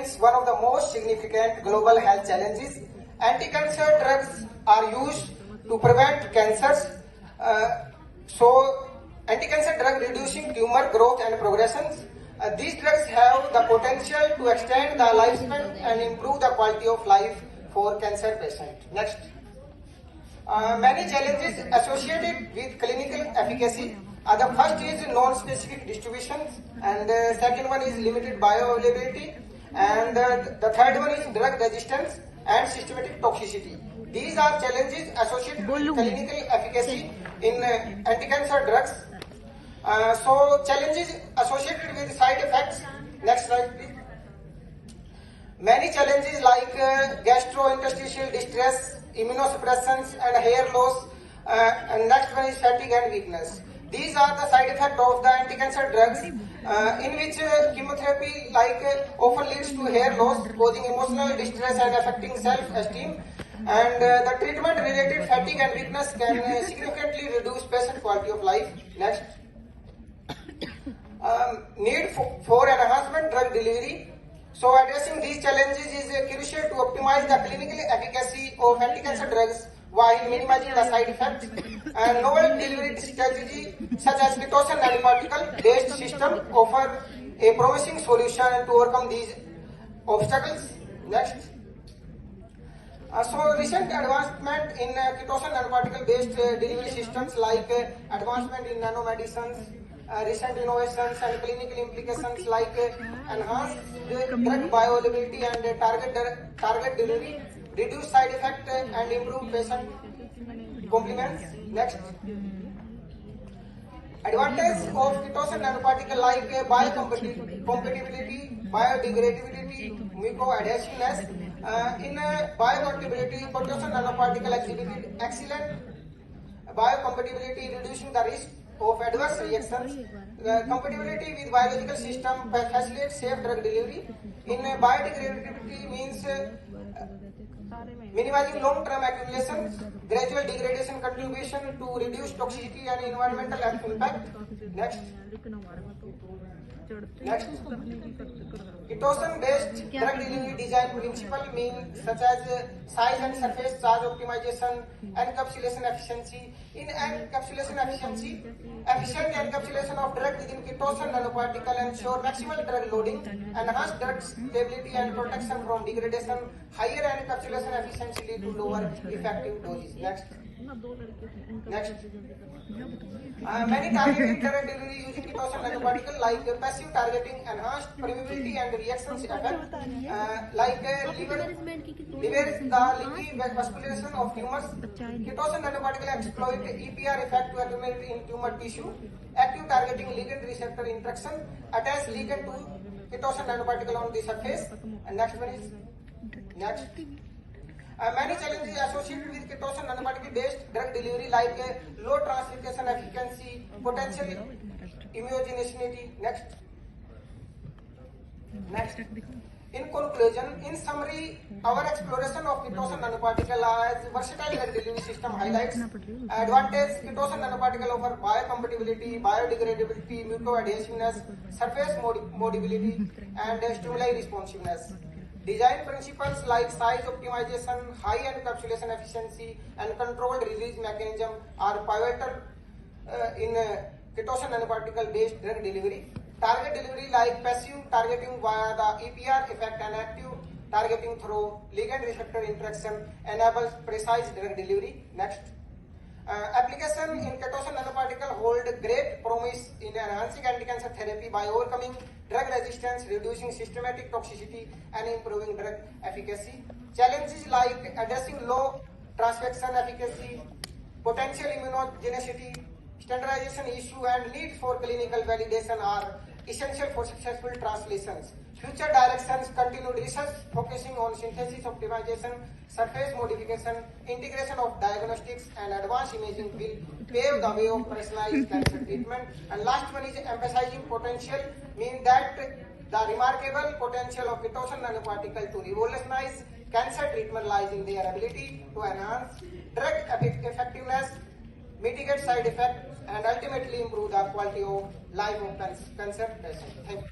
remains one of the most significant global health challenges. Anti-cancer drugs are used to prevent cancers. Anti-cancer drug reducing tumor growth and progressions. These drugs have the potential to extend the lifespan and improve the quality of life for cancer patients. Next. Many challenges associated with clinical efficacy. The first is non-specific distribution, and the second one is limited bioavailability, and the third one is drug resistance and systematic toxicity. These are challenges associated with clinical efficacy in anti-cancer drugs. Challenges associated with side effects. Next slide, please. Many challenges like gastrointestinal distress, immunosuppressions, and hair loss. And next one is fatigue and weakness. These are the side effects of the anti-cancer drugs, in which chemotherapy often leads to hair loss, causing emotional distress and affecting self-esteem. And the treatment-related fatigue and weakness can significantly reduce patient quality of life. Next. Need for enhancement drug delivery. So addressing these challenges is crucial to optimize the clinical efficacy of anti-cancer drugs while minimizing the side effects. And novel delivery strategy such as pitocin nanoparticle-based system offer a promising solution to overcome these obstacles. Next. Recent advancement in pitocin nanoparticle-based delivery systems like advancement in nanomedicines, recent innovations and clinical implications like enhanced drug bioavailability and target delivery, reduce side effect and improve patient compliance. Next. Advantage of pitocin nanoparticle like biocompatibility, biodegradability, mucoadhesiveness. In biocompatibility, pitocin nanoparticle exhibited excellent biocompatibility, reducing the risk of adverse reactions. Compatibility with biological system facilitates safe drug delivery. In biodegradability means minimizing long-term accumulation, gradual degradation contribution to reduce toxicity and environmental health impact. Next. Pitocin-based drug delivery design principle mean such as size and surface charge optimization, encapsulation efficiency. In encapsulation efficiency, efficient encapsulation of drug within pitocin nanoparticle ensure maximal drug loading, enhanced drug stability and protection from degradation. Higher encapsulation efficiency lead to lower effective doses. Next. Many targeted drug delivery using pitocin nanoparticle like passive targeting, enhanced permeability and reactions effect, liberates the leaky vascularization of tumors. Pitocin nanoparticle exploit EPR effect to accumulate in tumor tissue. Active targeting ligand receptor interaction, attach ligand to pitocin nanoparticle on the surface. And next one is next. Many challenges associated with pitocin nanoparticle-based drug delivery like low translocation efficiency, potential immunogenicity. Next. In conclusion, in summary, our exploration of pitocin nanoparticle as versatile drug delivery system highlights advantage. Pitocin nanoparticle offer biocompatibility, biodegradability, mucoadhesiveness, surface mobility, and stimuli responsiveness. Design principles like size optimization, high encapsulation efficiency, and controlled release mechanism are pivotal in pitocin nanoparticle-based drug delivery. Target delivery like passive targeting via the EPR effect and active targeting through ligand receptor interaction enables precise drug delivery. Next. Application in pitocin nanoparticle hold great promise in enhancing anti-cancer therapy by overcoming drug resistance, reducing systematic toxicity, and improving drug efficacy. Challenges like addressing low transfection efficacy, potential immunogenicity, standardization issue, and need for clinical validation are essential for successful translations. Future directions: continued research focusing on synthesis optimization, surface modification, integration of diagnostics, and advanced imaging will pave the way of personalized cancer treatment. And last one is emphasizing potential, meaning that the remarkable potential of pitocin nanoparticle to revolutionize cancer treatment lies in their ability to enhance drug effectiveness, mitigate side effects, and ultimately improve the quality of life of cancer patients. Thank you.